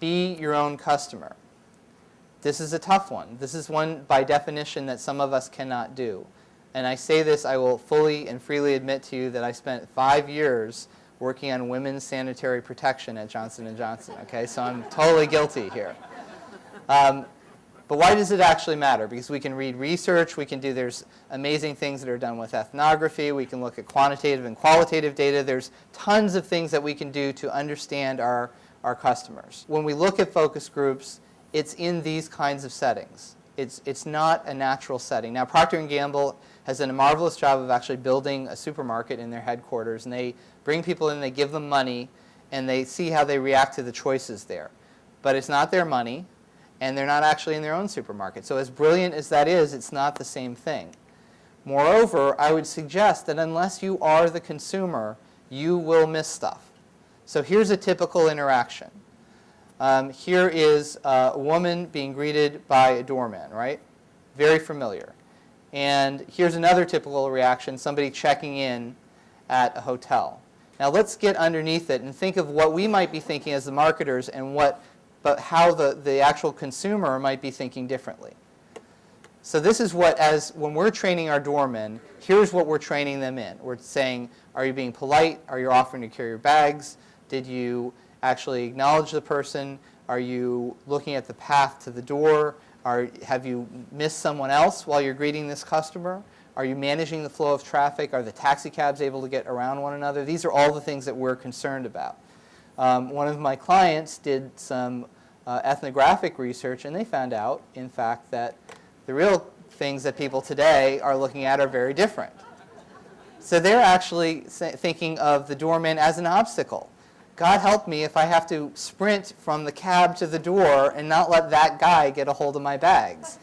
be your own customer. This is a tough one. This is one, by definition, that some of us cannot do. And I say this, I will fully and freely admit to you that I spent 5 years working on women's sanitary protection at Johnson & Johnson. Okay, so I'm totally guilty here. But why does it actually matter? Because we can read research, there's amazing things that are done with ethnography, we can look at quantitative and qualitative data, there's tons of things that we can do to understand our customers. When we look at focus groups, it's in these kinds of settings. It's not a natural setting. Now, Procter & Gamble has done a marvelous job of actually building a supermarket in their headquarters, and they bring people in, they give them money, and they see how they react to the choices there. But it's not their money, and they're not actually in their own supermarket. So as brilliant as that is, it's not the same thing. Moreover, I would suggest that unless you are the consumer, you will miss stuff. So here's a typical interaction. Here is a woman being greeted by a doorman, right? Very familiar. And here's another typical reaction, somebody checking in at a hotel. Now let's get underneath it and think of what we might be thinking as the marketers and but how the actual consumer might be thinking differently. So this is when we're training our doormen, here's what we're training them in. We're saying, are you being polite? Are you offering to carry your bags? Did you actually acknowledge the person? Are you looking at the path to the door? Have you missed someone else while you're greeting this customer? Are you managing the flow of traffic? Are the taxi cabs able to get around one another? These are all the things that we're concerned about. One of my clients did some ethnographic research, and they found out, in fact, that the real things that people today are looking at are very different. So they're actually thinking of the doorman as an obstacle. God help me if I have to sprint from the cab to the door and not let that guy get a hold of my bags.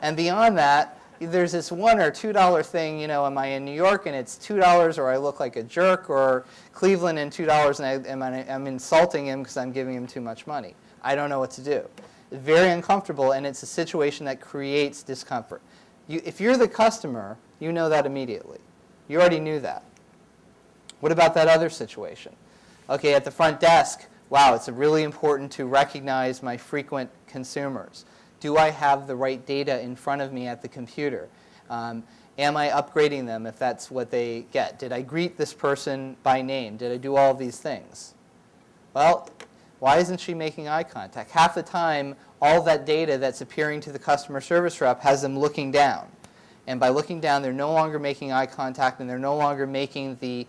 And beyond that, there's this $1 or $2 thing, am I in New York and it's $2, or I look like a jerk, or Cleveland and $2 and I'm insulting him because I'm giving him too much money. I don't know what to do. It's very uncomfortable, and it's a situation that creates discomfort. If you're the customer, you know that immediately. You already knew that. What about that other situation? Okay, at the front desk, wow, it's really important to recognize my frequent consumers. Do I have the right data in front of me at the computer? Am I upgrading them if that's what they get? Did I greet this person by name? Did I do all these things? Well, why isn't she making eye contact? Half the time, all that data that's appearing to the customer service rep has them looking down. And by looking down, they're no longer making eye contact, and they're no longer making the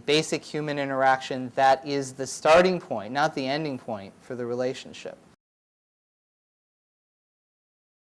basic human interaction that is the starting point, not the ending point, for the relationship.